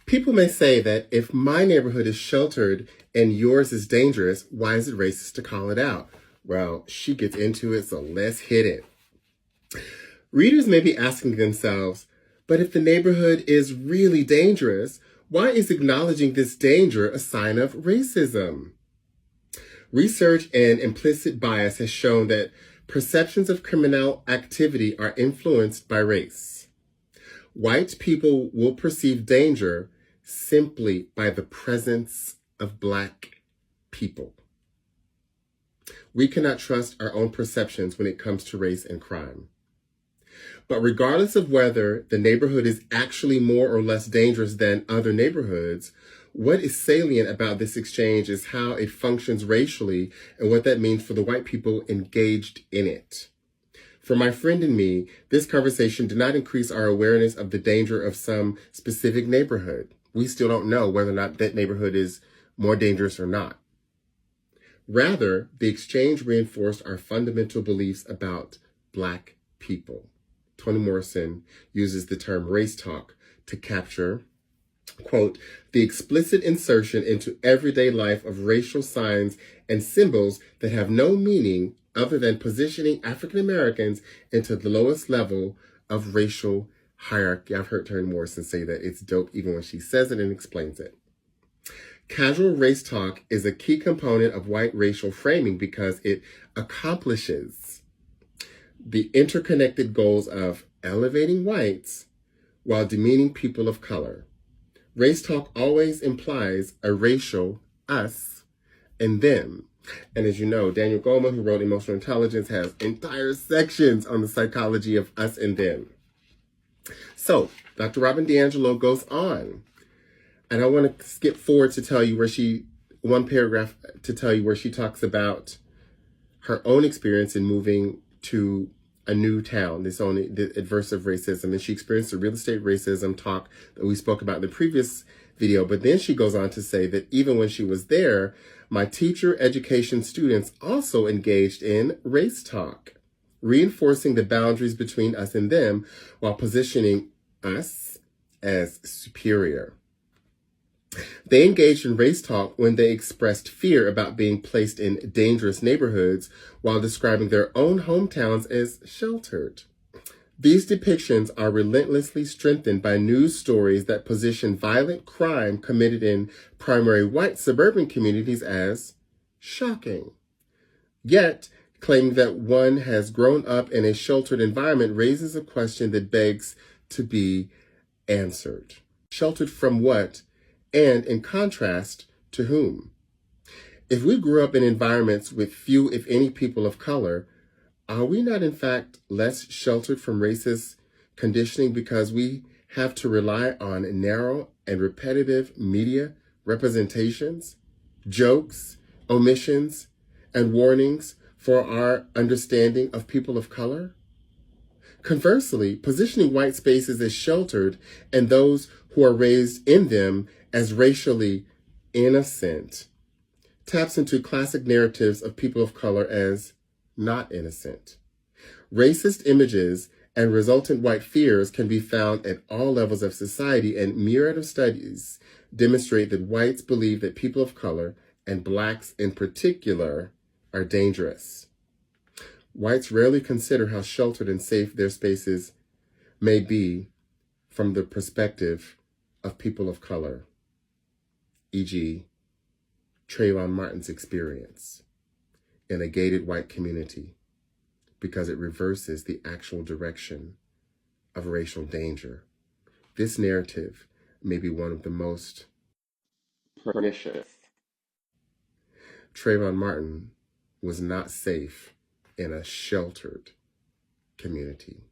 People may say that if my neighborhood is sheltered and yours is dangerous, why is it racist to call it out? Well, she gets into it, so let's hit it. Readers may be asking themselves, but if the neighborhood is really dangerous, why is acknowledging this danger a sign of racism? Research and implicit bias has shown that perceptions of criminal activity are influenced by race. White people will perceive danger simply by the presence of Black people. We cannot trust our own perceptions when it comes to race and crime. But regardless of whether the neighborhood is actually more or less dangerous than other neighborhoods, what is salient about this exchange is how it functions racially and what that means for the white people engaged in it. For my friend and me, this conversation did not increase our awareness of the danger of some specific neighborhood. We still don't know whether or not that neighborhood is more dangerous or not. Rather, the exchange reinforced our fundamental beliefs about Black people. Tony Morrison uses the term race talk to capture, quote, the explicit insertion into everyday life of racial signs and symbols that have no meaning other than positioning African Americans into the lowest level of racial hierarchy. I've heard Toni Morrison say that it's dope even when she says it and explains it. Casual race talk is a key component of white racial framing because it accomplishes the interconnected goals of elevating whites while demeaning people of color. Race talk always implies a racial us and them. And as you know, Daniel Goleman, who wrote Emotional Intelligence, has entire sections on the psychology of us and them. So, Dr. Robin Diangelo goes on. And I want to skip forward to tell you one paragraph to tell you where she talks about her own experience in moving to a new town, the adversive racism. And she experienced the real estate racism talk that we spoke about in the previous video. But then she goes on to say that even when she was there, my teacher education students also engaged in race talk, reinforcing the boundaries between us and them while positioning us as superior. They engaged in race talk when they expressed fear about being placed in dangerous neighborhoods while describing their own hometowns as sheltered. These depictions are relentlessly strengthened by news stories that position violent crime committed in primary white suburban communities as shocking. Yet, claiming that one has grown up in a sheltered environment raises a question that begs to be answered. Sheltered from what? And in contrast, to whom? If we grew up in environments with few, if any, people of color, are we not in fact less sheltered from racist conditioning because we have to rely on narrow and repetitive media representations, jokes, omissions, and warnings for our understanding of people of color? Conversely, positioning white spaces as sheltered and those who are raised in them as racially innocent taps into classic narratives of people of color as not innocent. Racist images and resultant white fears can be found at all levels of society, and myriad of studies demonstrate that whites believe that people of color, and Blacks in particular, are dangerous. Whites rarely consider how sheltered and safe their spaces may be from the perspective of people of color, e.g., Trayvon Martin's experience in a gated white community, because it reverses the actual direction of racial danger. This narrative may be one of the most pernicious. Trayvon Martin was not safe in a sheltered community.